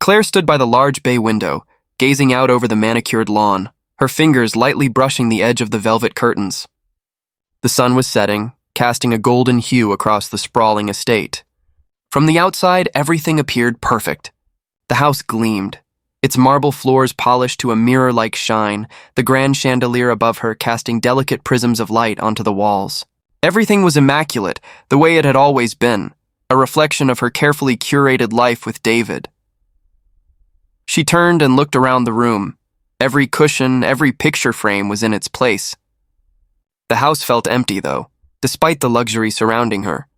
Claire stood by the large bay window, gazing out over the manicured lawn, her fingers lightly brushing the edge of the velvet curtains. The sun was setting, casting a golden hue across the sprawling estate. From the outside, everything appeared perfect. The house gleamed, its marble floors polished to a mirror-like shine, the grand chandelier above her casting delicate prisms of light onto the walls. Everything was immaculate, the way it had always been, a reflection of her carefully curated life with David. She turned and looked around the room. Every cushion, every picture frame was in its place. The house felt empty, though, despite the luxury surrounding her.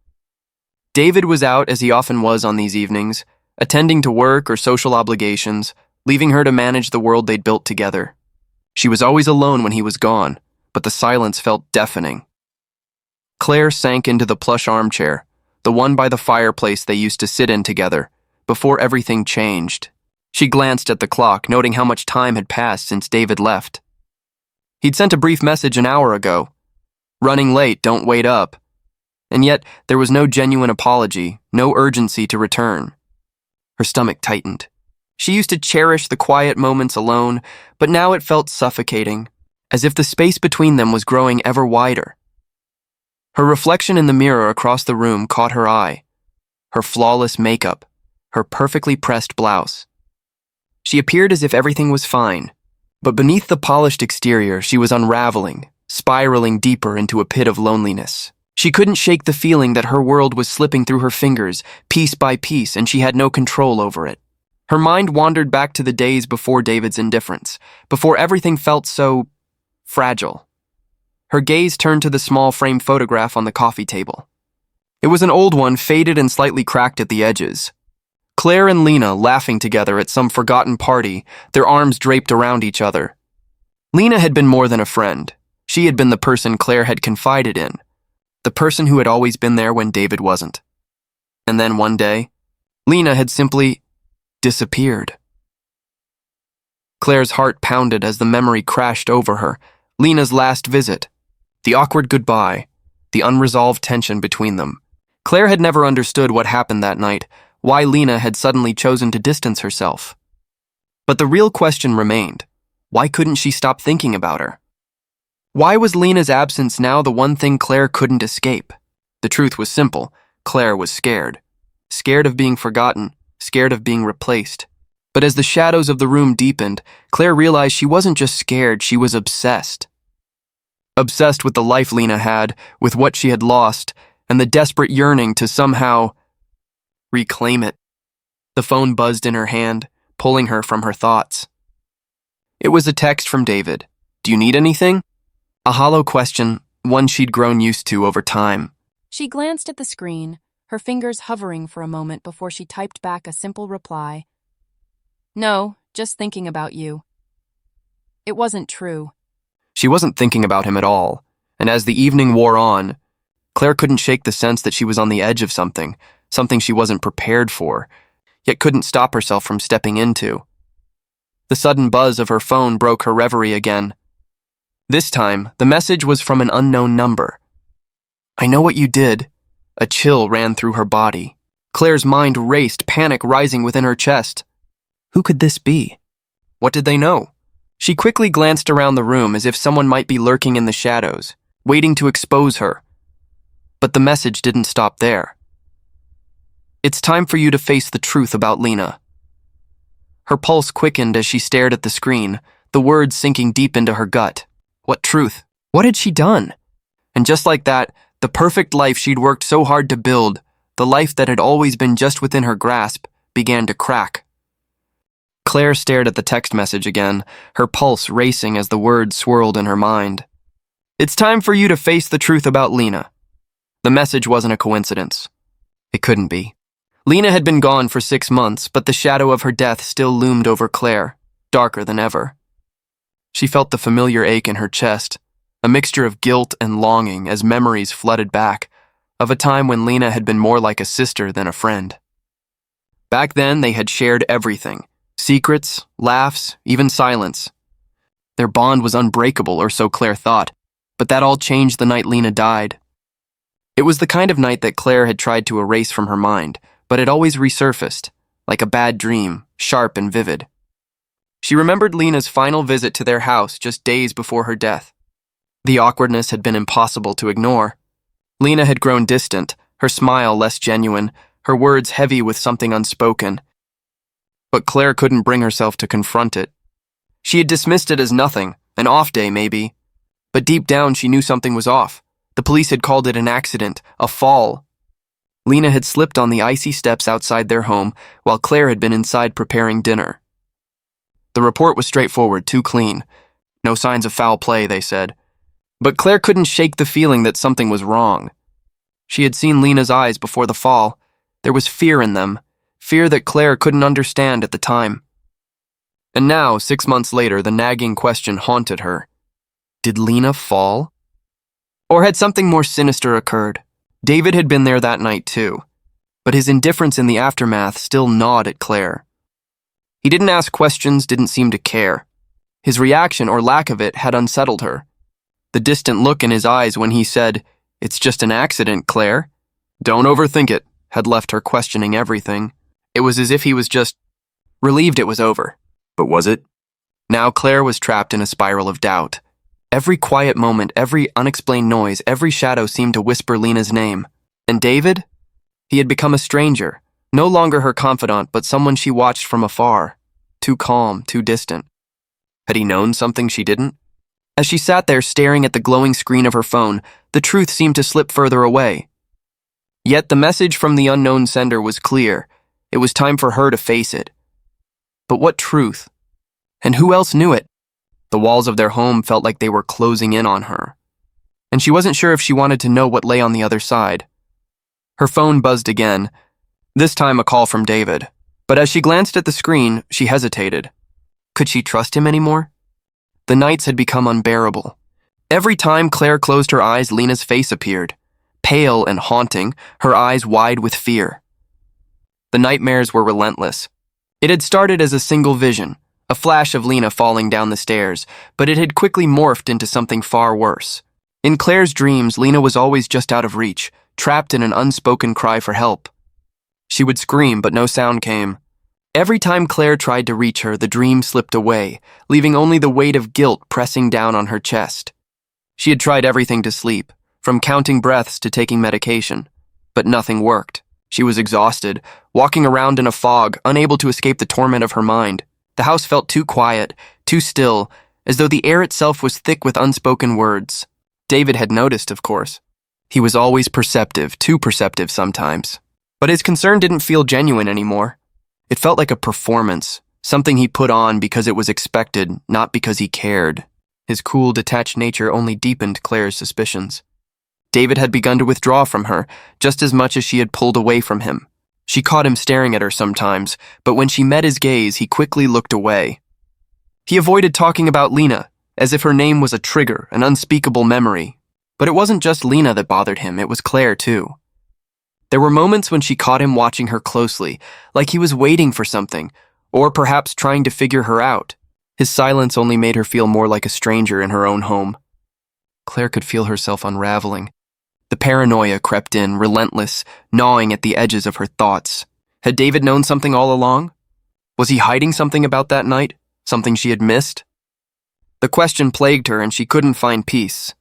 David was out, as he often was on these evenings, attending to work or social obligations, leaving her to manage the world they'd built together. She was always alone when he was gone, but the silence felt deafening. Claire sank into the plush armchair, the one by the fireplace they used to sit in together, before everything changed. She glanced at the clock, noting how much time had passed since David left. He'd sent a brief message an hour ago. Running late, don't wait up. And yet, there was no genuine apology, no urgency to return. Her stomach tightened. She used to cherish the quiet moments alone, but now it felt suffocating, as if the space between them was growing ever wider. Her reflection in the mirror across the room caught her eye. Her flawless makeup, her perfectly pressed blouse. She appeared as if everything was fine, but beneath the polished exterior, she was unraveling, spiraling deeper into a pit of loneliness. She couldn't shake the feeling that her world was slipping through her fingers, piece by piece, and she had no control over it. Her mind wandered back to the days before David's indifference, before everything felt so fragile. Her gaze turned to the small frame photograph on the coffee table. It was an old one, faded and slightly cracked at the edges. Claire and Lena laughing together at some forgotten party, their arms draped around each other. Lena had been more than a friend. She had been the person Claire had confided in, the person who had always been there when David wasn't. And then one day, Lena had simply disappeared. Claire's heart pounded as the memory crashed over her. Lena's last visit, the awkward goodbye, the unresolved tension between them. Claire had never understood what happened that night, why Lena had suddenly chosen to distance herself. But the real question remained. Why couldn't she stop thinking about her? Why was Lena's absence now the one thing Claire couldn't escape? The truth was simple. Claire was scared. Scared of being forgotten, scared of being replaced. But as the shadows of the room deepened, Claire realized she wasn't just scared, she was obsessed. Obsessed with the life Lena had, with what she had lost, and the desperate yearning to somehow reclaim it. The phone buzzed in her hand, pulling her from her thoughts. It was a text from David. "Do you need anything?" A hollow question, one she'd grown used to over time. She glanced at the screen, her fingers hovering for a moment before she typed back a simple reply. "No, just thinking about you." It wasn't true. She wasn't thinking about him at all, and as the evening wore on, Claire couldn't shake the sense that she was on the edge of something she wasn't prepared for, yet couldn't stop herself from stepping into. The sudden buzz of her phone broke her reverie again. This time, the message was from an unknown number. "I know what you did." A chill ran through her body. Claire's mind raced, panic rising within her chest. Who could this be? What did they know? She quickly glanced around the room as if someone might be lurking in the shadows, waiting to expose her. But the message didn't stop there. "It's time for you to face the truth about Lena." Her pulse quickened as she stared at the screen, the words sinking deep into her gut. What truth? What had she done? And just like that, the perfect life she'd worked so hard to build, the life that had always been just within her grasp, began to crack. Claire stared at the text message again, her pulse racing as the words swirled in her mind. "It's time for you to face the truth about Lena." The message wasn't a coincidence. It couldn't be. Lena had been gone for 6 months, but the shadow of her death still loomed over Claire, darker than ever. She felt the familiar ache in her chest, a mixture of guilt and longing as memories flooded back, of a time when Lena had been more like a sister than a friend. Back then, they had shared everything, secrets, laughs, even silence. Their bond was unbreakable, or so Claire thought, but that all changed the night Lena died. It was the kind of night that Claire had tried to erase from her mind, but it always resurfaced, like a bad dream, sharp and vivid. She remembered Lena's final visit to their house just days before her death. The awkwardness had been impossible to ignore. Lena had grown distant, her smile less genuine, her words heavy with something unspoken. But Claire couldn't bring herself to confront it. She had dismissed it as nothing, an off day maybe. But deep down she knew something was off. The police had called it an accident, a fall. Lena had slipped on the icy steps outside their home while Claire had been inside preparing dinner. The report was straightforward, too clean. No signs of foul play, they said. But Claire couldn't shake the feeling that something was wrong. She had seen Lena's eyes before the fall. There was fear in them, fear that Claire couldn't understand at the time. And now, 6 months later, the nagging question haunted her. Did Lena fall? Or had something more sinister occurred? David had been there that night too, but his indifference in the aftermath still gnawed at Claire. He didn't ask questions, didn't seem to care. His reaction, or lack of it, had unsettled her. The distant look in his eyes when he said, "It's just an accident, Claire. Don't overthink it," had left her questioning everything. It was as if he was just relieved it was over. But was it? Now Claire was trapped in a spiral of doubt. Every quiet moment, every unexplained noise, every shadow seemed to whisper Lena's name. And David? He had become a stranger. No longer her confidant, but someone she watched from afar. Too calm, too distant. Had he known something she didn't? As she sat there staring at the glowing screen of her phone, the truth seemed to slip further away. Yet the message from the unknown sender was clear. It was time for her to face it. But what truth? And who else knew it? The walls of their home felt like they were closing in on her. And she wasn't sure if she wanted to know what lay on the other side. Her phone buzzed again. This time a call from David. But as she glanced at the screen, she hesitated. Could she trust him anymore? The nights had become unbearable. Every time Claire closed her eyes, Lena's face appeared. Pale and haunting, her eyes wide with fear. The nightmares were relentless. It had started as a single vision, a flash of Lena falling down the stairs, but it had quickly morphed into something far worse. In Claire's dreams, Lena was always just out of reach, trapped in an unspoken cry for help. She would scream, but no sound came. Every time Claire tried to reach her, the dream slipped away, leaving only the weight of guilt pressing down on her chest. She had tried everything to sleep, from counting breaths to taking medication, but nothing worked. She was exhausted, walking around in a fog, unable to escape the torment of her mind. The house felt too quiet, too still, as though the air itself was thick with unspoken words. David had noticed, of course. He was always perceptive, too perceptive sometimes. But his concern didn't feel genuine anymore. It felt like a performance, something he put on because it was expected, not because he cared. His cool, detached nature only deepened Claire's suspicions. David had begun to withdraw from her, just as much as she had pulled away from him. She caught him staring at her sometimes, but when she met his gaze, he quickly looked away. He avoided talking about Lena, as if her name was a trigger, an unspeakable memory. But it wasn't just Lena that bothered him, it was Claire too. There were moments when she caught him watching her closely, like he was waiting for something, or perhaps trying to figure her out. His silence only made her feel more like a stranger in her own home. Claire could feel herself unraveling. The paranoia crept in, relentless, gnawing at the edges of her thoughts. Had David known something all along? Was he hiding something about that night? Something she had missed? The question plagued her and she couldn't find peace.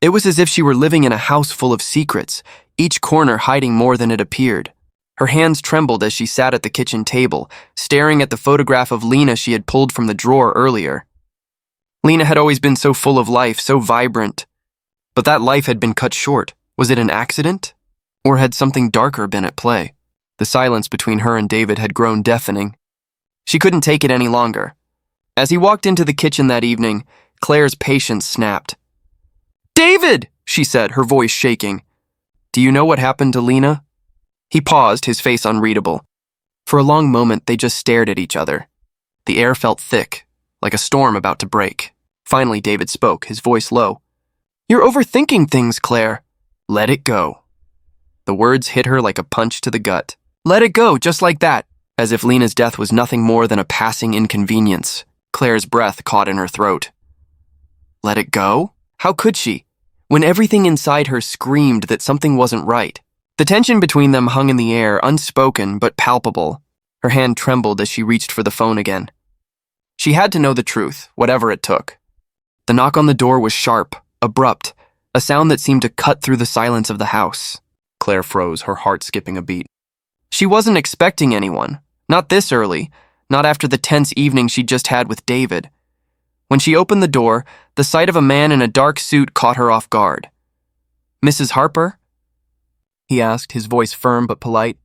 It was as if she were living in a house full of secrets, each corner hiding more than it appeared. Her hands trembled as she sat at the kitchen table, staring at the photograph of Lena she had pulled from the drawer earlier. Lena had always been so full of life, so vibrant. But that life had been cut short. Was it an accident? Or had something darker been at play? The silence between her and David had grown deafening. She couldn't take it any longer. As he walked into the kitchen that evening, Claire's patience snapped. "David!" she said, her voice shaking. "Do you know what happened to Lena?" He paused, his face unreadable. For a long moment, they just stared at each other. The air felt thick, like a storm about to break. Finally, David spoke, his voice low. "You're overthinking things, Claire. Let it go." The words hit her like a punch to the gut. Let it go, just like that. As if Lena's death was nothing more than a passing inconvenience. Claire's breath caught in her throat. Let it go? How could she? When everything inside her screamed that something wasn't right. The tension between them hung in the air, unspoken but palpable. Her hand trembled as she reached for the phone again. She had to know the truth, whatever it took. The knock on the door was sharp, abrupt, a sound that seemed to cut through the silence of the house. Claire froze, her heart skipping a beat. She wasn't expecting anyone, not this early, not after the tense evening she'd just had with David. When she opened the door, the sight of a man in a dark suit caught her off guard. "Mrs. Harper?" he asked, his voice firm but polite.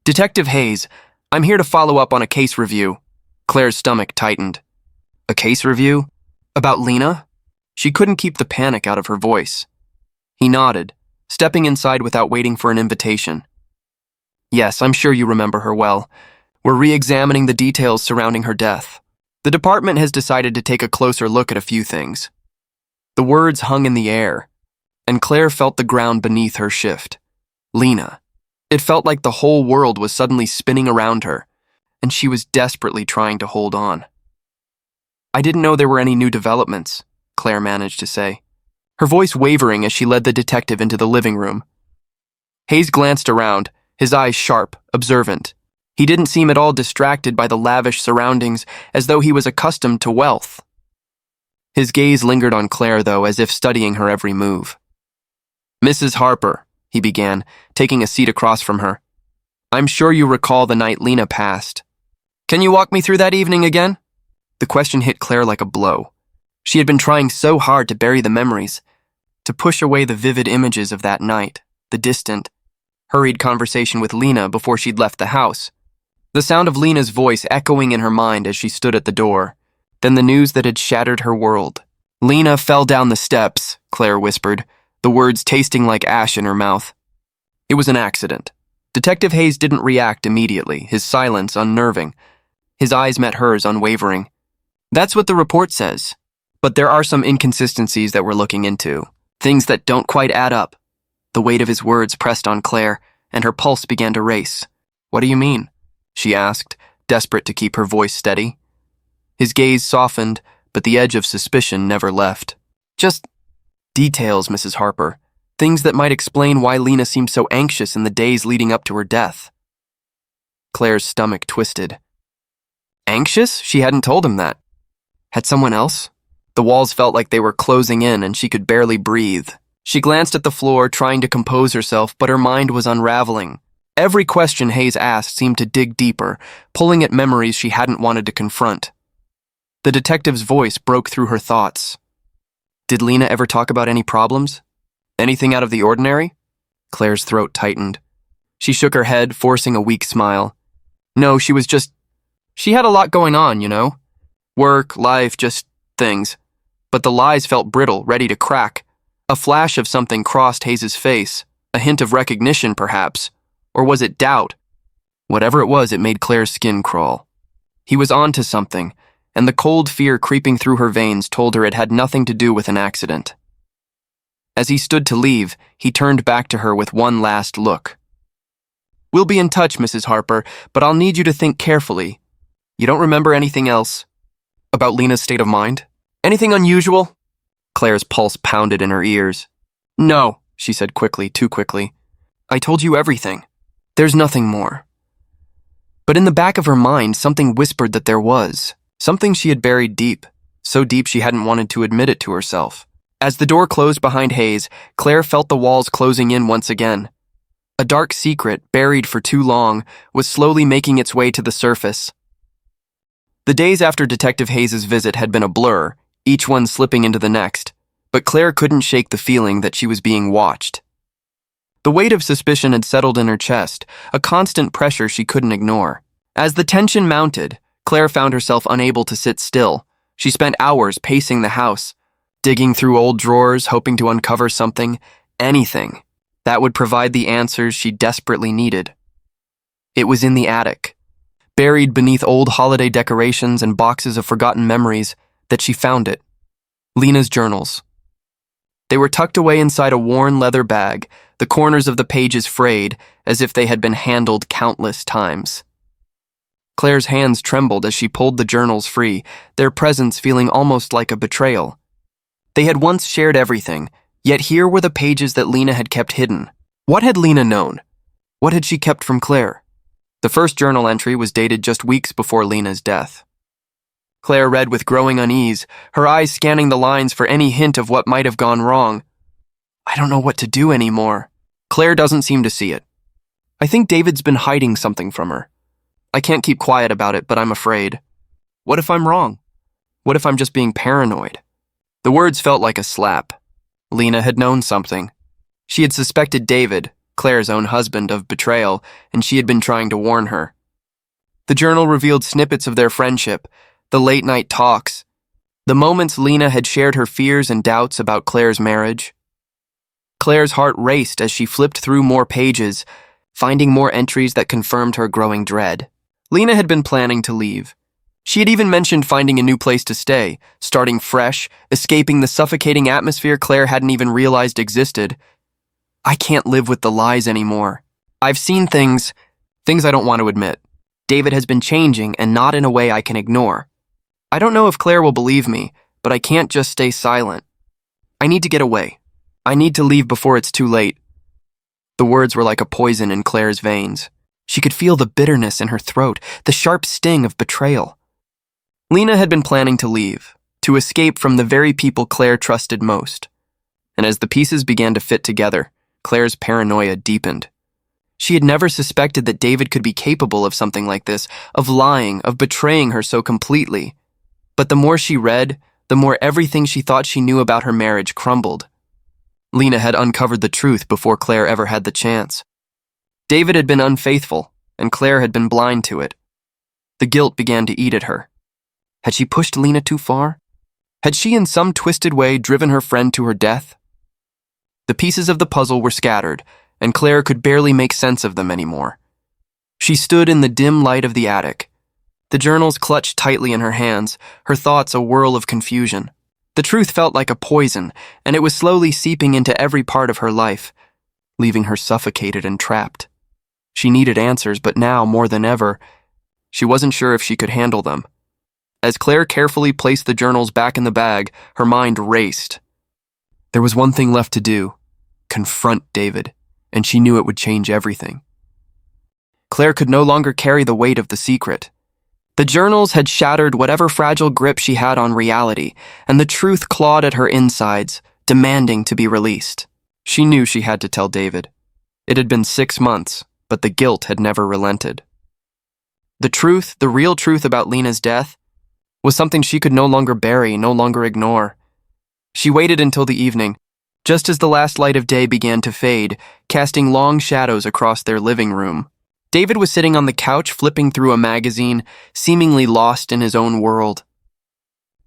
"Detective Hayes, I'm here to follow up on a case review." Claire's stomach tightened. A case review? About Lena? She couldn't keep the panic out of her voice. He nodded, stepping inside without waiting for an invitation. "Yes, I'm sure you remember her well. We're re-examining the details surrounding her death. The department has decided to take a closer look at a few things." The words hung in the air, and Claire felt the ground beneath her shift. Lena. It felt like the whole world was suddenly spinning around her, and she was desperately trying to hold on. "I didn't know there were any new developments," Claire managed to say, her voice wavering as she led the detective into the living room. Hayes glanced around, his eyes sharp, observant. He didn't seem at all distracted by the lavish surroundings, as though he was accustomed to wealth. His gaze lingered on Claire, though, as if studying her every move. "Mrs. Harper," he began, taking a seat across from her. "I'm sure you recall the night Lena passed. Can you walk me through that evening again?" The question hit Claire like a blow. She had been trying so hard to bury the memories, to push away the vivid images of that night, the distant, hurried conversation with Lena before she'd left the house, the sound of Lena's voice echoing in her mind as she stood at the door, then the news that had shattered her world. "Lena fell down the steps," Claire whispered, the words tasting like ash in her mouth. "It was an accident." Detective Hayes didn't react immediately, his silence unnerving. His eyes met hers, unwavering. "That's what the report says. But there are some inconsistencies that we're looking into, things that don't quite add up." The weight of his words pressed on Claire, and her pulse began to race. "What do you mean?" she asked, desperate to keep her voice steady. His gaze softened, but the edge of suspicion never left. "Just details, Mrs. Harper. Things that might explain why Lena seemed so anxious in the days leading up to her death." Claire's stomach twisted. Anxious? She hadn't told him that. Had someone else? The walls felt like they were closing in, and she could barely breathe. She glanced at the floor, trying to compose herself, but her mind was unraveling. Every question Hayes asked seemed to dig deeper, pulling at memories she hadn't wanted to confront. The detective's voice broke through her thoughts. "Did Lena ever talk about any problems? Anything out of the ordinary?" Claire's throat tightened. She shook her head, forcing a weak smile. "No, she had a lot going on, you know. Work, life, just things. But the lies felt brittle, ready to crack. A flash of something crossed Hayes' face, a hint of recognition, perhaps. Or was it doubt? Whatever it was, it made Claire's skin crawl. He was on to something, and the cold fear creeping through her veins told her it had nothing to do with an accident. As he stood to leave, he turned back to her with one last look. "We'll be in touch, Mrs. Harper, but I'll need you to think carefully. You don't remember anything else? About Lena's state of mind? Anything unusual?" Claire's pulse pounded in her ears. "No," she said quickly, too quickly. "I told you everything. There's nothing more." But in the back of her mind, something whispered that there was. Something she had buried deep, so deep she hadn't wanted to admit it to herself. As the door closed behind Hayes, Claire felt the walls closing in once again. A dark secret, buried for too long, was slowly making its way to the surface. The days after Detective Hayes' visit had been a blur, each one slipping into the next, but Claire couldn't shake the feeling that she was being watched. The weight of suspicion had settled in her chest, a constant pressure she couldn't ignore. As the tension mounted, Claire found herself unable to sit still. She spent hours pacing the house, digging through old drawers, hoping to uncover something, anything, that would provide the answers she desperately needed. It was in the attic, buried beneath old holiday decorations and boxes of forgotten memories, that she found it. Lena's journals. They were tucked away inside a worn leather bag, the corners of the pages frayed, as if they had been handled countless times. Claire's hands trembled as she pulled the journals free, their presence feeling almost like a betrayal. They had once shared everything, yet here were the pages that Lena had kept hidden. What had Lena known? What had she kept from Claire? The first journal entry was dated just weeks before Lena's death. Claire read with growing unease, her eyes scanning the lines for any hint of what might have gone wrong. I don't know what to do anymore. Claire doesn't seem to see it. I think David's been hiding something from her. I can't keep quiet about it, but I'm afraid. What if I'm wrong? What if I'm just being paranoid? The words felt like a slap. Lena had known something. She had suspected David, Claire's own husband, of betrayal, and she had been trying to warn her. The journal revealed snippets of their friendship, the late-night talks, the moments Lena had shared her fears and doubts about Claire's marriage. Claire's heart raced as she flipped through more pages, finding more entries that confirmed her growing dread. Lena had been planning to leave. She had even mentioned finding a new place to stay, starting fresh, escaping the suffocating atmosphere Claire hadn't even realized existed. I can't live with the lies anymore. I've seen things I don't want to admit. David has been changing, and not in a way I can ignore. I don't know if Claire will believe me, but I can't just stay silent. I need to get away. I need to leave before it's too late. The words were like a poison in Claire's veins. She could feel the bitterness in her throat, the sharp sting of betrayal. Lena had been planning to leave, to escape from the very people Claire trusted most. And as the pieces began to fit together, Claire's paranoia deepened. She had never suspected that David could be capable of something like this, of lying, of betraying her so completely. But the more she read, the more everything she thought she knew about her marriage crumbled. Lena had uncovered the truth before Claire ever had the chance. David had been unfaithful, and Claire had been blind to it. The guilt began to eat at her. Had she pushed Lena too far? Had she in some twisted way driven her friend to her death? The pieces of the puzzle were scattered, and Claire could barely make sense of them anymore. She stood in the dim light of the attic. The journals clutched tightly in her hands, her thoughts a whirl of confusion. The truth felt like a poison, and it was slowly seeping into every part of her life, leaving her suffocated and trapped. She needed answers, but now, more than ever, she wasn't sure if she could handle them. As Claire carefully placed the journals back in the bag, her mind raced. There was one thing left to do: confront David, and she knew it would change everything. Claire could no longer carry the weight of the secret. The journals had shattered whatever fragile grip she had on reality, and the truth clawed at her insides, demanding to be released. She knew she had to tell David. It had been 6 months, but the guilt had never relented. The truth, the real truth about Lena's death, was something she could no longer bury, no longer ignore. She waited until the evening, just as the last light of day began to fade, casting long shadows across their living room. David was sitting on the couch flipping through a magazine, seemingly lost in his own world.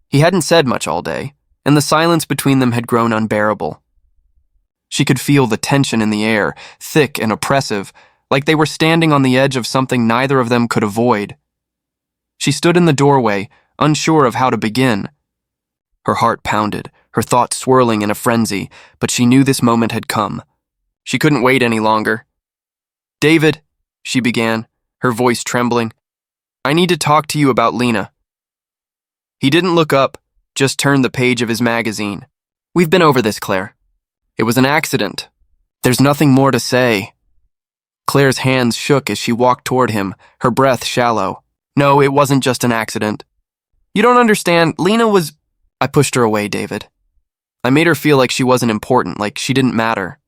He hadn't said much all day, and the silence between them had grown unbearable. She could feel the tension in the air, thick and oppressive, like they were standing on the edge of something neither of them could avoid. She stood in the doorway, unsure of how to begin. Her heart pounded, her thoughts swirling in a frenzy, but she knew this moment had come. She couldn't wait any longer. "David," she began, her voice trembling, "I need to talk to you about Lena." He didn't look up, just turned the page of his magazine. "We've been over this, Claire. It was an accident. There's nothing more to say." Claire's hands shook as she walked toward him, her breath shallow. "No, it wasn't just an accident. You don't understand. Lena was—" I pushed her away, David. I made her feel like she wasn't important, like she didn't matter.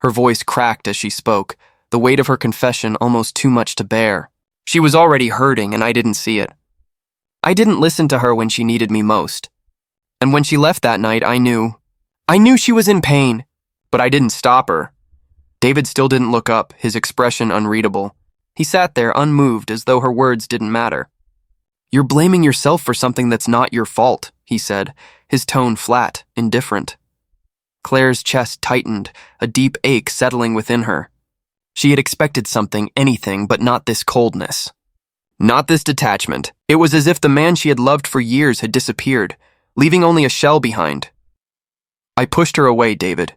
Her voice cracked as she spoke, the weight of her confession almost too much to bear. She was already hurting, and I didn't see it. I didn't listen to her when she needed me most. And when she left that night, I knew she was in pain, but I didn't stop her. David still didn't look up, his expression unreadable. He sat there unmoved, as though her words didn't matter. "You're blaming yourself for something that's not your fault," he said, his tone flat, indifferent. Claire's chest tightened, a deep ache settling within her. She had expected something, anything, but not this coldness. Not this detachment. It was as if the man she had loved for years had disappeared, leaving only a shell behind. I pushed her away, David.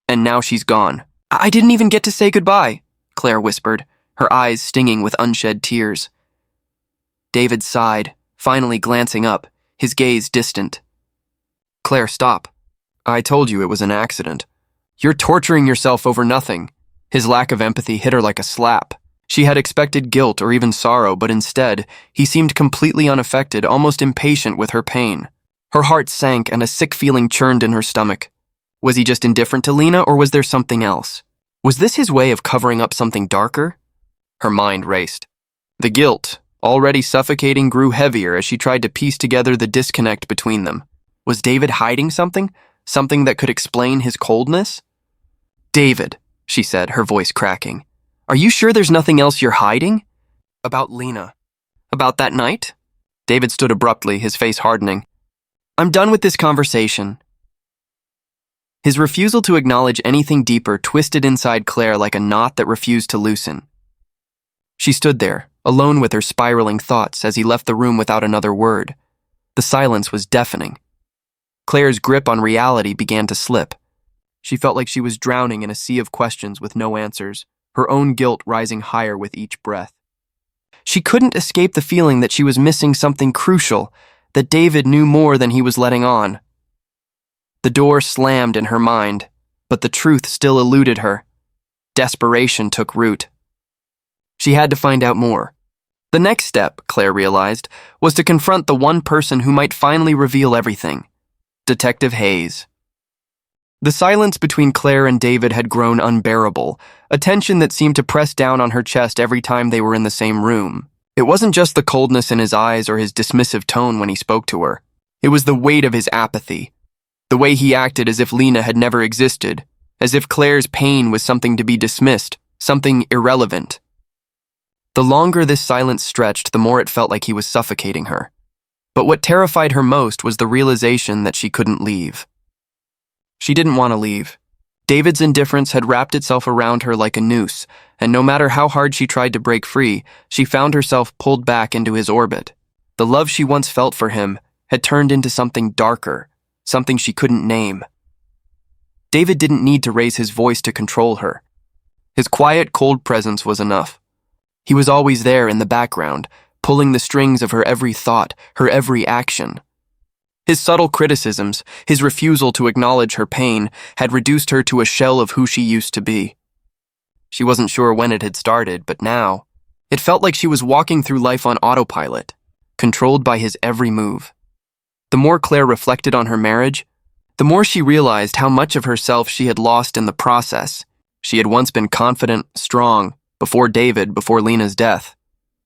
And now she's gone. "I didn't even get to say goodbye," Claire whispered, her eyes stinging with unshed tears. David sighed, finally glancing up, his gaze distant. "Claire, stop. I told you it was an accident. You're torturing yourself over nothing." His lack of empathy hit her like a slap. She had expected guilt or even sorrow, but instead, he seemed completely unaffected, almost impatient with her pain. Her heart sank and a sick feeling churned in her stomach. Was he just indifferent to Lena, or was there something else? Was this his way of covering up something darker? Her mind raced. The guilt, already suffocating, grew heavier as she tried to piece together the disconnect between them. Was David hiding something? Something that could explain his coldness? "David," she said, her voice cracking. "Are you sure there's nothing else you're hiding?" "About Lena. About that night?" David stood abruptly, his face hardening. "I'm done with this conversation." His refusal to acknowledge anything deeper twisted inside Claire like a knot that refused to loosen. She stood there, alone with her spiraling thoughts, as he left the room without another word. The silence was deafening. Claire's grip on reality began to slip. She felt like she was drowning in a sea of questions with no answers, her own guilt rising higher with each breath. She couldn't escape the feeling that she was missing something crucial, that David knew more than he was letting on. The door slammed in her mind, but the truth still eluded her. Desperation took root. She had to find out more. The next step, Claire realized, was to confront the one person who might finally reveal everything: Detective Hayes. The silence between Claire and David had grown unbearable, a tension that seemed to press down on her chest every time they were in the same room. It wasn't just the coldness in his eyes or his dismissive tone when he spoke to her. It was the weight of his apathy, the way he acted as if Lena had never existed, as if Claire's pain was something to be dismissed, something irrelevant. The longer this silence stretched, the more it felt like he was suffocating her. But what terrified her most was the realization that she couldn't leave. She didn't want to leave. David's indifference had wrapped itself around her like a noose, and no matter how hard she tried to break free, she found herself pulled back into his orbit. The love she once felt for him had turned into something darker, something she couldn't name. David didn't need to raise his voice to control her. His quiet, cold presence was enough. He was always there in the background, pulling the strings of her every thought, her every action. His subtle criticisms, his refusal to acknowledge her pain, had reduced her to a shell of who she used to be. She wasn't sure when it had started, but now, it felt like she was walking through life on autopilot, controlled by his every move. The more Claire reflected on her marriage, the more she realized how much of herself she had lost in the process. She had once been confident, strong, before David, before Lena's death.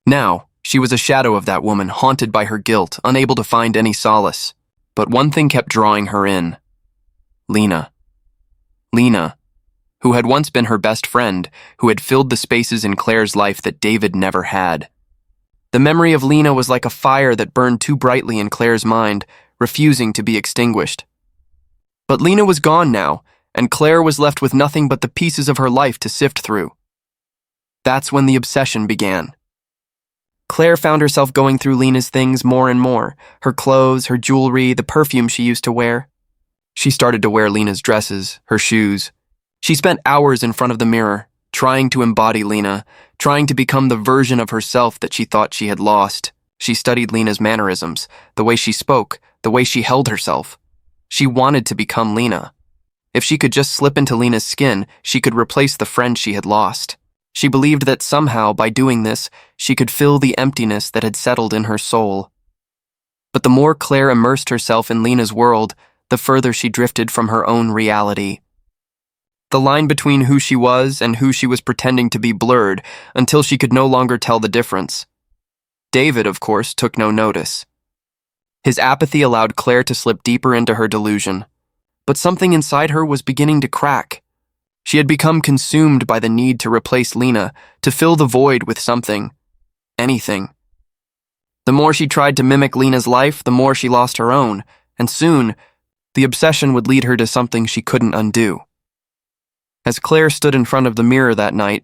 Now, she was a shadow of that woman, haunted by her guilt, unable to find any solace. But one thing kept drawing her in. Lena. Lena, who had once been her best friend, who had filled the spaces in Claire's life that David never had. The memory of Lena was like a fire that burned too brightly in Claire's mind, refusing to be extinguished. But Lena was gone now, and Claire was left with nothing but the pieces of her life to sift through. That's when the obsession began. Claire found herself going through Lena's things more and more, her clothes, her jewelry, the perfume she used to wear. She started to wear Lena's dresses, her shoes. She spent hours in front of the mirror, trying to embody Lena, trying to become the version of herself that she thought she had lost. She studied Lena's mannerisms, the way she spoke, the way she held herself. She wanted to become Lena. If she could just slip into Lena's skin, she could replace the friend she had lost. She believed that somehow, by doing this, she could fill the emptiness that had settled in her soul. But the more Claire immersed herself in Lena's world, the further she drifted from her own reality. The line between who she was and who she was pretending to be blurred until she could no longer tell the difference. David, of course, took no notice. His apathy allowed Claire to slip deeper into her delusion. But something inside her was beginning to crack. She had become consumed by the need to replace Lena, to fill the void with something, anything. The more she tried to mimic Lena's life, the more she lost her own, and soon, the obsession would lead her to something she couldn't undo. As Claire stood in front of the mirror that night,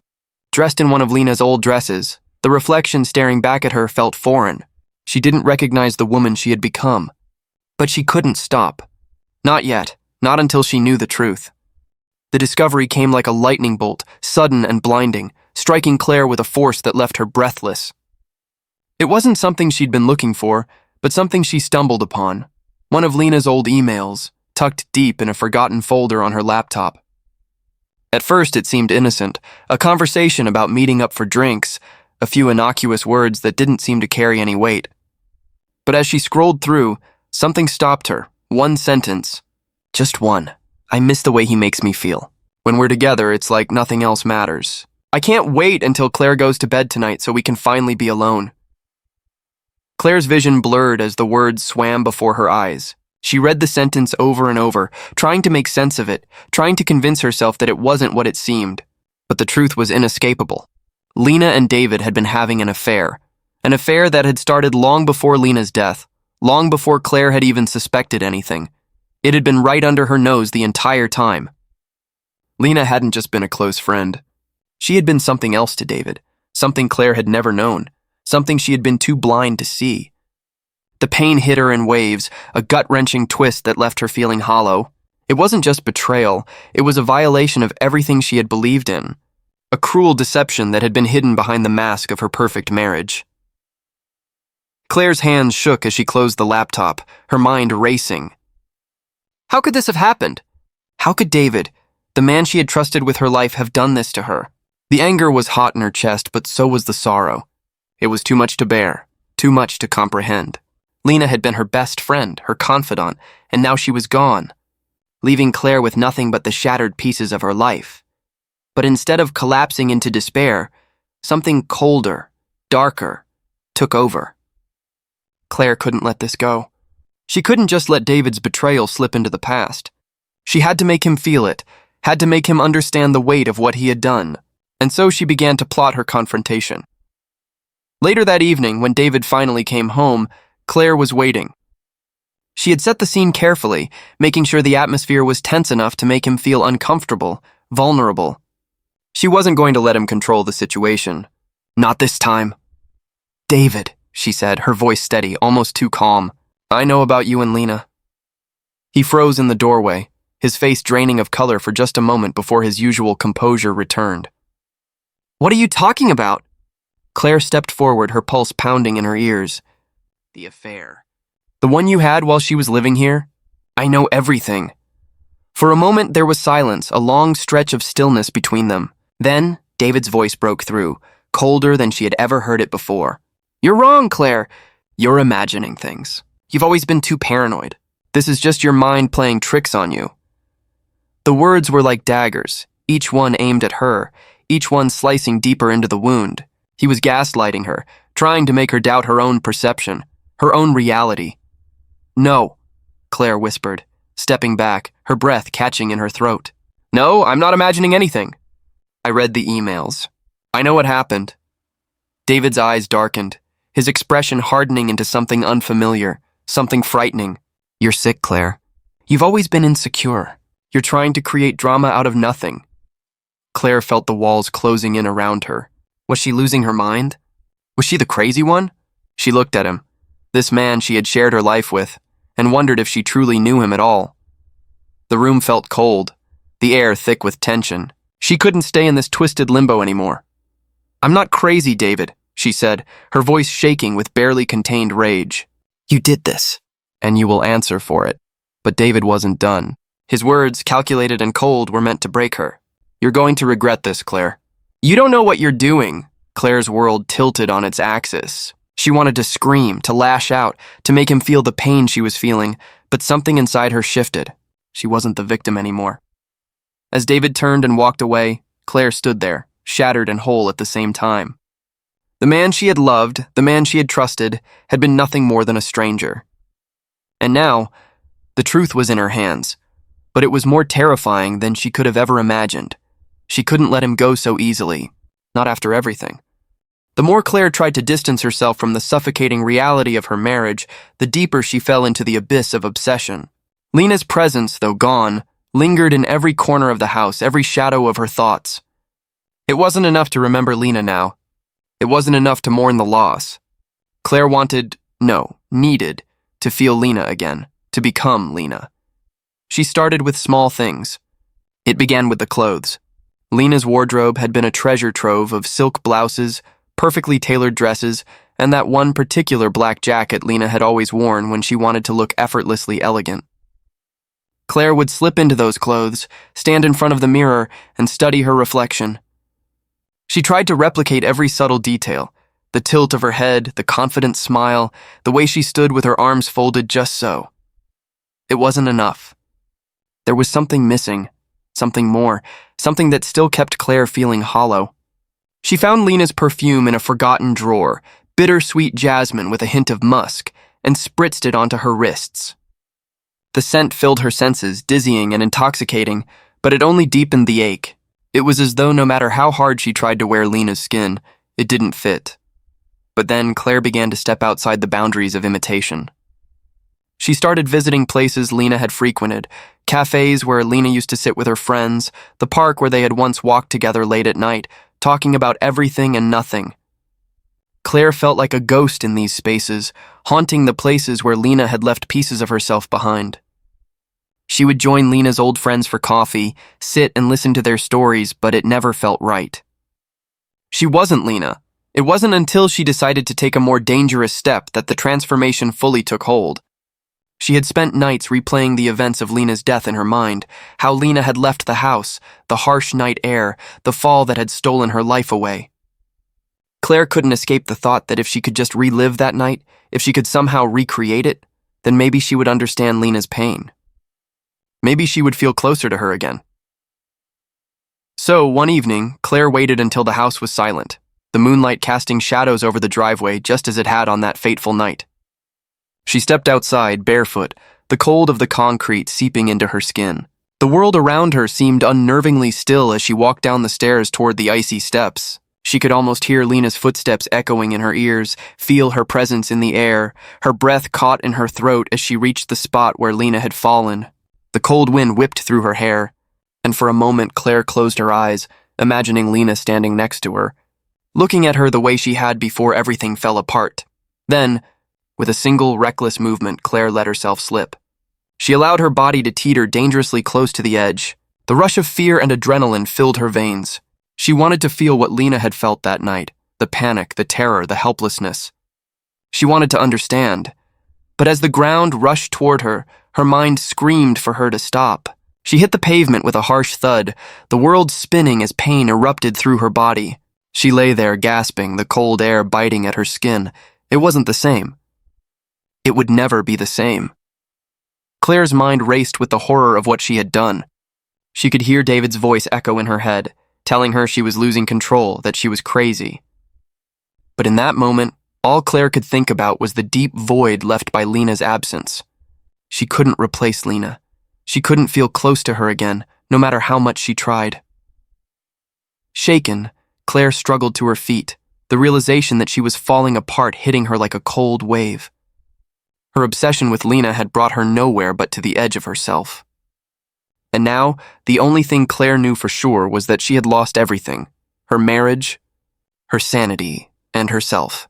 dressed in one of Lena's old dresses, the reflection staring back at her felt foreign. She didn't recognize the woman she had become. But she couldn't stop. Not yet, not until she knew the truth. The discovery came like a lightning bolt, sudden and blinding, striking Claire with a force that left her breathless. It wasn't something she'd been looking for, but something she stumbled upon. One of Lena's old emails, tucked deep in a forgotten folder on her laptop. At first, it seemed innocent, a conversation about meeting up for drinks, a few innocuous words that didn't seem to carry any weight. But as she scrolled through, something stopped her. One sentence. Just one. I miss the way he makes me feel. When we're together, it's like nothing else matters. I can't wait until Claire goes to bed tonight so we can finally be alone. Claire's vision blurred as the words swam before her eyes. She read the sentence over and over, trying to make sense of it, trying to convince herself that it wasn't what it seemed. But the truth was inescapable. Lena and David had been having an affair that had started long before Lena's death, long before Claire had even suspected anything. It had been right under her nose the entire time. Lena hadn't just been a close friend. She had been something else to David, something Claire had never known, something she had been too blind to see. The pain hit her in waves, a gut-wrenching twist that left her feeling hollow. It wasn't just betrayal, it was a violation of everything she had believed in. A cruel deception that had been hidden behind the mask of her perfect marriage. Claire's hands shook as she closed the laptop, her mind racing. How could this have happened? How could David, the man she had trusted with her life, have done this to her? The anger was hot in her chest, but so was the sorrow. It was too much to bear, too much to comprehend. Lena had been her best friend, her confidant, and now she was gone, leaving Claire with nothing but the shattered pieces of her life. But instead of collapsing into despair, something colder, darker, took over. Claire couldn't let this go. She couldn't just let David's betrayal slip into the past. She had to make him feel it, had to make him understand the weight of what he had done, and so she began to plot her confrontation. Later that evening, when David finally came home, Claire was waiting. She had set the scene carefully, making sure the atmosphere was tense enough to make him feel uncomfortable, vulnerable. She wasn't going to let him control the situation. Not this time. David, she said, her voice steady, almost too calm. I know about you and Lena. He froze in the doorway, his face draining of color for just a moment before his usual composure returned. What are you talking about? Claire stepped forward, her pulse pounding in her ears. The affair. The one you had while she was living here? I know everything. For a moment there was silence, a long stretch of stillness between them. Then, David's voice broke through, colder than she had ever heard it before. You're wrong, Claire. You're imagining things. You've always been too paranoid. This is just your mind playing tricks on you. The words were like daggers, each one aimed at her, each one slicing deeper into the wound. He was gaslighting her, trying to make her doubt her own perception, her own reality. No, Claire whispered, stepping back, her breath catching in her throat. No, I'm not imagining anything. I read the emails. I know what happened. David's eyes darkened, his expression hardening into something unfamiliar, something frightening. You're sick, Claire. You've always been insecure. You're trying to create drama out of nothing. Claire felt the walls closing in around her. Was she losing her mind? Was she the crazy one? She looked at him, this man she had shared her life with, and wondered if she truly knew him at all. The room felt cold, the air thick with tension. She couldn't stay in this twisted limbo anymore. I'm not crazy, David, she said, her voice shaking with barely contained rage. You did this, and you will answer for it. But David wasn't done. His words, calculated and cold, were meant to break her. You're going to regret this, Claire. You don't know what you're doing. Claire's world tilted on its axis. She wanted to scream, to lash out, to make him feel the pain she was feeling, but something inside her shifted. She wasn't the victim anymore. As David turned and walked away, Claire stood there, shattered and whole at the same time. The man she had loved, the man she had trusted, had been nothing more than a stranger. And now, the truth was in her hands, but it was more terrifying than she could have ever imagined. She couldn't let him go so easily, not after everything. The more Claire tried to distance herself from the suffocating reality of her marriage, the deeper she fell into the abyss of obsession. Lena's presence, though gone, lingered in every corner of the house, every shadow of her thoughts. It wasn't enough to remember Lena now. It wasn't enough to mourn the loss. Claire needed to feel Lena again, to become Lena. She started with small things. It began with the clothes. Lena's wardrobe had been a treasure trove of silk blouses, perfectly tailored dresses, and that one particular black jacket Lena had always worn when she wanted to look effortlessly elegant. Claire would slip into those clothes, stand in front of the mirror, and study her reflection. She tried to replicate every subtle detail, the tilt of her head, the confident smile, the way she stood with her arms folded just so. It wasn't enough. There was something missing, something more, something that still kept Claire feeling hollow. She found Lena's perfume in a forgotten drawer, bittersweet jasmine with a hint of musk, and spritzed it onto her wrists. The scent filled her senses, dizzying and intoxicating, but it only deepened the ache. It was as though no matter how hard she tried to wear Lena's skin, it didn't fit. But then Claire began to step outside the boundaries of imitation. She started visiting places Lena had frequented, cafes where Lena used to sit with her friends, the park where they had once walked together late at night, talking about everything and nothing. Claire felt like a ghost in these spaces, haunting the places where Lena had left pieces of herself behind. She would join Lena's old friends for coffee, sit and listen to their stories, but it never felt right. She wasn't Lena. It wasn't until she decided to take a more dangerous step that the transformation fully took hold. She had spent nights replaying the events of Lena's death in her mind, how Lena had left the house, the harsh night air, the fall that had stolen her life away. Claire couldn't escape the thought that if she could just relive that night, if she could somehow recreate it, then maybe she would understand Lena's pain. Maybe she would feel closer to her again. So, one evening, Claire waited until the house was silent, the moonlight casting shadows over the driveway just as it had on that fateful night. She stepped outside, barefoot, the cold of the concrete seeping into her skin. The world around her seemed unnervingly still as she walked down the stairs toward the icy steps. She could almost hear Lena's footsteps echoing in her ears, feel her presence in the air, her breath caught in her throat as she reached the spot where Lena had fallen. The cold wind whipped through her hair, and for a moment Claire closed her eyes, imagining Lena standing next to her, looking at her the way she had before everything fell apart. Then, with a single reckless movement, Claire let herself slip. She allowed her body to teeter dangerously close to the edge. The rush of fear and adrenaline filled her veins. She wanted to feel what Lena had felt that night, the panic, the terror, the helplessness. She wanted to understand. But as the ground rushed toward her, her mind screamed for her to stop. She hit the pavement with a harsh thud, the world spinning as pain erupted through her body. She lay there gasping, the cold air biting at her skin. It wasn't the same. It would never be the same. Claire's mind raced with the horror of what she had done. She could hear David's voice echo in her head, telling her she was losing control, that she was crazy. But in that moment, all Claire could think about was the deep void left by Lena's absence. She couldn't replace Lena. She couldn't feel close to her again, no matter how much she tried. Shaken, Claire struggled to her feet, the realization that she was falling apart hitting her like a cold wave. Her obsession with Lena had brought her nowhere but to the edge of herself. And now, the only thing Claire knew for sure was that she had lost everything: her marriage, her sanity, and herself.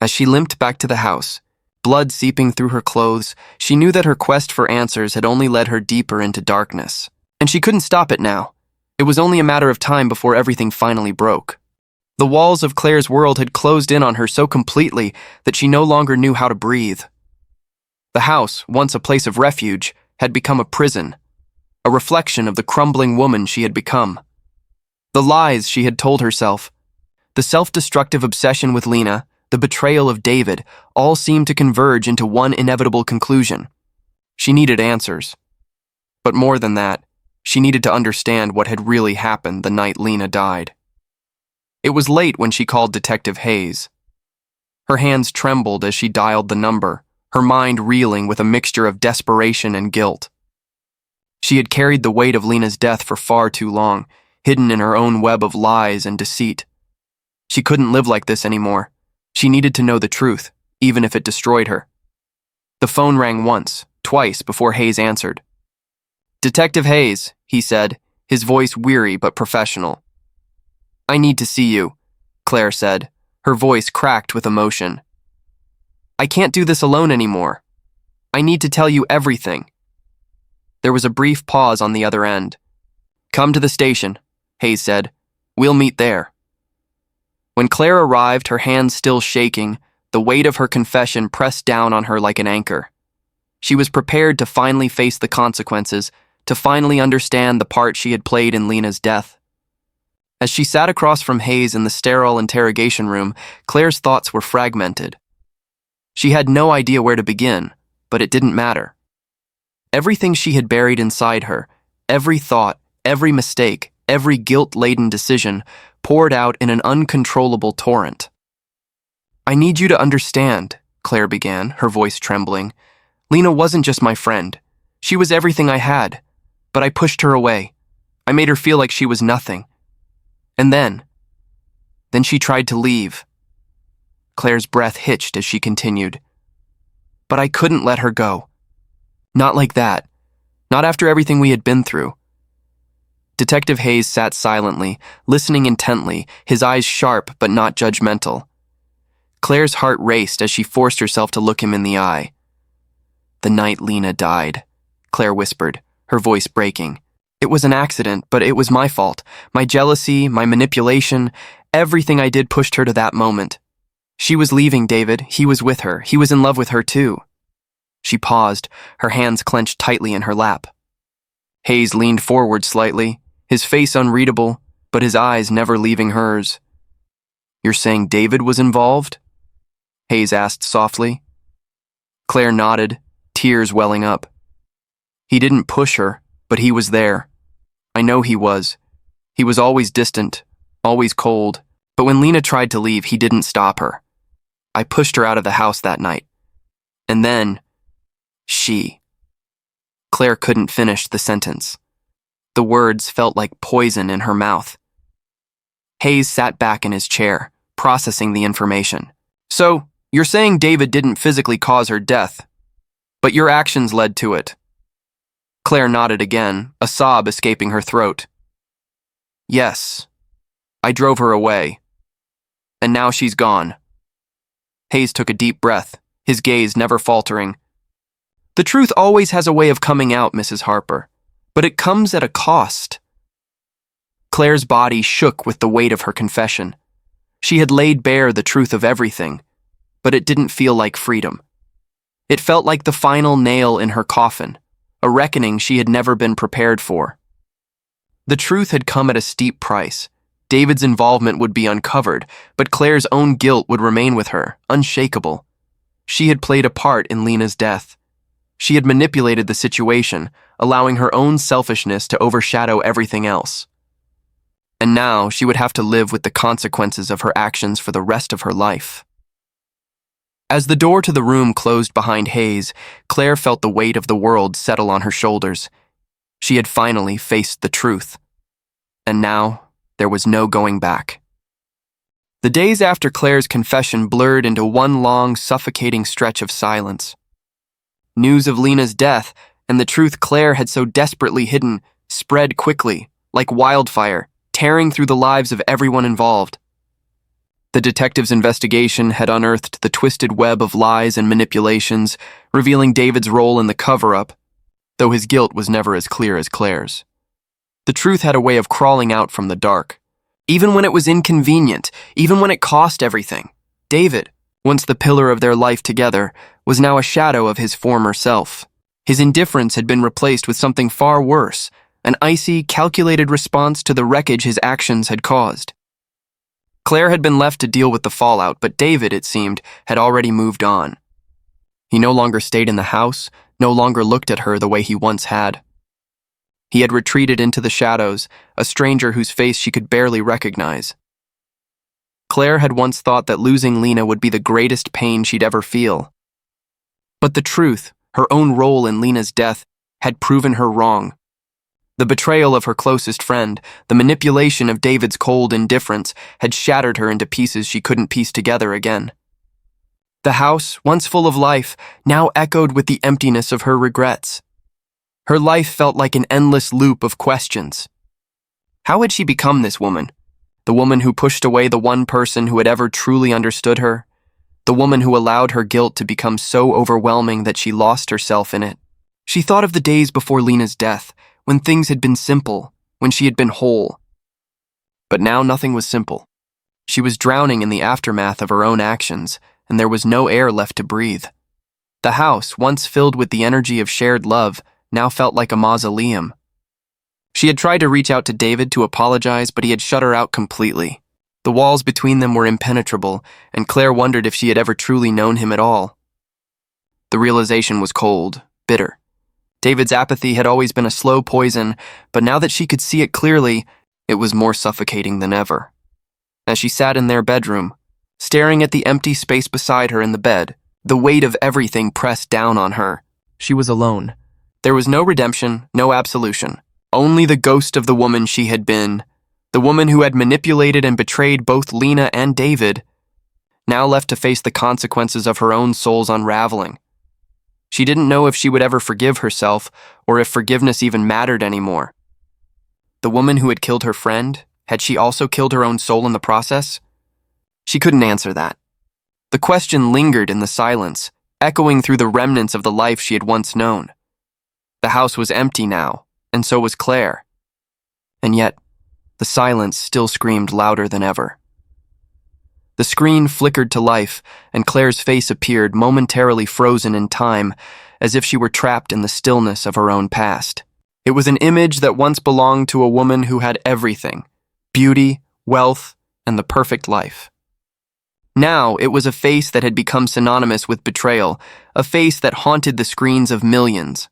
As she limped back to the house, blood seeping through her clothes, she knew that her quest for answers had only led her deeper into darkness. And she couldn't stop it now. It was only a matter of time before everything finally broke. The walls of Claire's world had closed in on her so completely that she no longer knew how to breathe. The house, once a place of refuge, had become a prison, a reflection of the crumbling woman she had become. The lies she had told herself, the self-destructive obsession with Lena, the betrayal of David, all seemed to converge into one inevitable conclusion. She needed answers. But more than that, she needed to understand what had really happened the night Lena died. It was late when she called Detective Hayes. Her hands trembled as she dialed the number, her mind reeling with a mixture of desperation and guilt. She had carried the weight of Lena's death for far too long, hidden in her own web of lies and deceit. She couldn't live like this anymore. She needed to know the truth, even if it destroyed her. The phone rang once, twice before Hayes answered. "Detective Hayes," he said, his voice weary but professional. "I need to see you," Claire said, her voice cracked with emotion. "I can't do this alone anymore. I need to tell you everything." There was a brief pause on the other end. "Come to the station," Hayes said. "We'll meet there." When Claire arrived, her hands still shaking, the weight of her confession pressed down on her like an anchor. She was prepared to finally face the consequences, to finally understand the part she had played in Lena's death. As she sat across from Hayes in the sterile interrogation room, Claire's thoughts were fragmented. She had no idea where to begin, but it didn't matter. Everything she had buried inside her, every thought, every mistake, every guilt-laden decision, poured out in an uncontrollable torrent. "I need you to understand," Claire began, her voice trembling. "Lena wasn't just my friend. She was everything I had, but I pushed her away. I made her feel like she was nothing. And then she tried to leave." Claire's breath hitched as she continued. "But I couldn't let her go. Not like that. Not after everything we had been through." Detective Hayes sat silently, listening intently, his eyes sharp but not judgmental. Claire's heart raced as she forced herself to look him in the eye. "The night Lena died," Claire whispered, her voice breaking. "It was an accident, but it was my fault. My jealousy, my manipulation, everything I did pushed her to that moment. She was leaving, David. He was with her. He was in love with her, too." She paused, her hands clenched tightly in her lap. Hayes leaned forward slightly, his face unreadable, but his eyes never leaving hers. "You're saying David was involved?" Hayes asked softly. Claire nodded, tears welling up. "He didn't push her, but he was there. I know he was. He was always distant, always cold, but when Lena tried to leave, he didn't stop her. I pushed her out of the house that night. And then, she..." Claire couldn't finish the sentence. The words felt like poison in her mouth. Hayes sat back in his chair, processing the information. "So, you're saying David didn't physically cause her death, but your actions led to it?" Claire nodded again, a sob escaping her throat. "Yes. I drove her away. And now she's gone." Hayes took a deep breath, his gaze never faltering. "The truth always has a way of coming out, Mrs. Harper, but it comes at a cost." Claire's body shook with the weight of her confession. She had laid bare the truth of everything, but it didn't feel like freedom. It felt like the final nail in her coffin, a reckoning she had never been prepared for. The truth had come at a steep price. David's involvement would be uncovered, but Claire's own guilt would remain with her, unshakable. She had played a part in Lena's death. She had manipulated the situation, allowing her own selfishness to overshadow everything else. And now she would have to live with the consequences of her actions for the rest of her life. As the door to the room closed behind Hayes, Claire felt the weight of the world settle on her shoulders. She had finally faced the truth. And now, there was no going back. The days after Claire's confession blurred into one long, suffocating stretch of silence. News of Lena's death, and the truth Claire had so desperately hidden, spread quickly, like wildfire, tearing through the lives of everyone involved. The detective's investigation had unearthed the twisted web of lies and manipulations, revealing David's role in the cover-up, though his guilt was never as clear as Claire's. The truth had a way of crawling out from the dark. Even when it was inconvenient, even when it cost everything, David, once the pillar of their life together, was now a shadow of his former self. His indifference had been replaced with something far worse, an icy, calculated response to the wreckage his actions had caused. Claire had been left to deal with the fallout, but David, it seemed, had already moved on. He no longer stayed in the house, no longer looked at her the way he once had. He had retreated into the shadows, a stranger whose face she could barely recognize. Claire had once thought that losing Lena would be the greatest pain she'd ever feel. But the truth, her own role in Lena's death, had proven her wrong. The betrayal of her closest friend, the manipulation of David's cold indifference, had shattered her into pieces she couldn't piece together again. The house, once full of life, now echoed with the emptiness of her regrets. Her life felt like an endless loop of questions. How had she become this woman? The woman who pushed away the one person who had ever truly understood her? The woman who allowed her guilt to become so overwhelming that she lost herself in it? She thought of the days before Lena's death, when things had been simple, when she had been whole. But now nothing was simple. She was drowning in the aftermath of her own actions, and there was no air left to breathe. The house, once filled with the energy of shared love, now felt like a mausoleum. She had tried to reach out to David to apologize, but he had shut her out completely. The walls between them were impenetrable, and Claire wondered if she had ever truly known him at all. The realization was cold, bitter. David's apathy had always been a slow poison, but now that she could see it clearly, it was more suffocating than ever. As she sat in their bedroom, staring at the empty space beside her in the bed, the weight of everything pressed down on her. She was alone. There was no redemption, no absolution. Only the ghost of the woman she had been, the woman who had manipulated and betrayed both Lena and David, now left to face the consequences of her own soul's unraveling. She didn't know if she would ever forgive herself or if forgiveness even mattered anymore. The woman who had killed her friend, had she also killed her own soul in the process? She couldn't answer that. The question lingered in the silence, echoing through the remnants of the life she had once known. The house was empty now, and so was Claire. And yet, the silence still screamed louder than ever. The screen flickered to life, and Claire's face appeared, momentarily frozen in time, as if she were trapped in the stillness of her own past. It was an image that once belonged to a woman who had everything: beauty, wealth, and the perfect life. Now, it was a face that had become synonymous with betrayal, a face that haunted the screens of millions.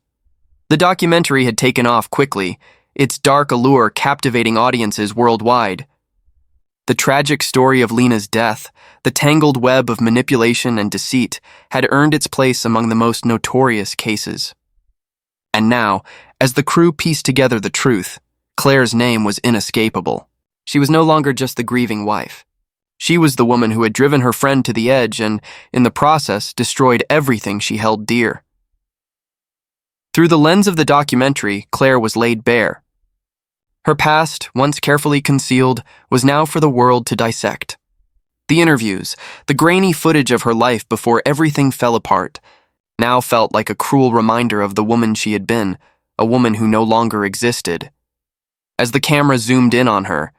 The documentary had taken off quickly, its dark allure captivating audiences worldwide. The tragic story of Lena's death, the tangled web of manipulation and deceit, had earned its place among the most notorious cases. And now, as the crew pieced together the truth, Claire's name was inescapable. She was no longer just the grieving wife. She was the woman who had driven her friend to the edge and, in the process, destroyed everything she held dear. Through the lens of the documentary, Claire was laid bare. Her past, once carefully concealed, was now for the world to dissect. The interviews, the grainy footage of her life before everything fell apart, now felt like a cruel reminder of the woman she had been, a woman who no longer existed. As the camera zoomed in on her,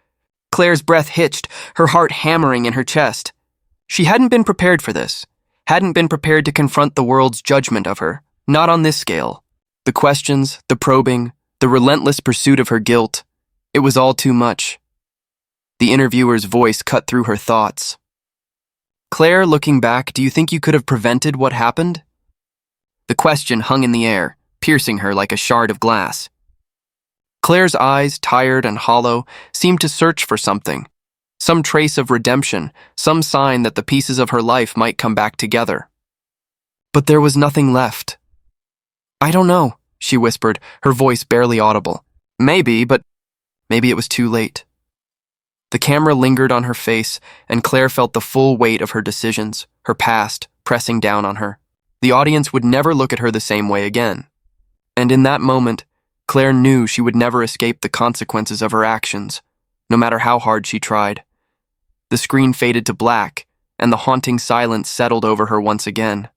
Claire's breath hitched, her heart hammering in her chest. She hadn't been prepared for this, hadn't been prepared to confront the world's judgment of her, not on this scale. The questions, the probing, the relentless pursuit of her guilt, it was all too much. The interviewer's voice cut through her thoughts. Claire, looking back, do you think you could have prevented what happened? The question hung in the air, piercing her like a shard of glass. Claire's eyes, tired and hollow, seemed to search for something, some trace of redemption, some sign that the pieces of her life might come back together. But there was nothing left. I don't know, she whispered, her voice barely audible. Maybe, but maybe it was too late. The camera lingered on her face, and Claire felt the full weight of her decisions, her past, pressing down on her. The audience would never look at her the same way again. And in that moment, Claire knew she would never escape the consequences of her actions, no matter how hard she tried. The screen faded to black, and the haunting silence settled over her once again.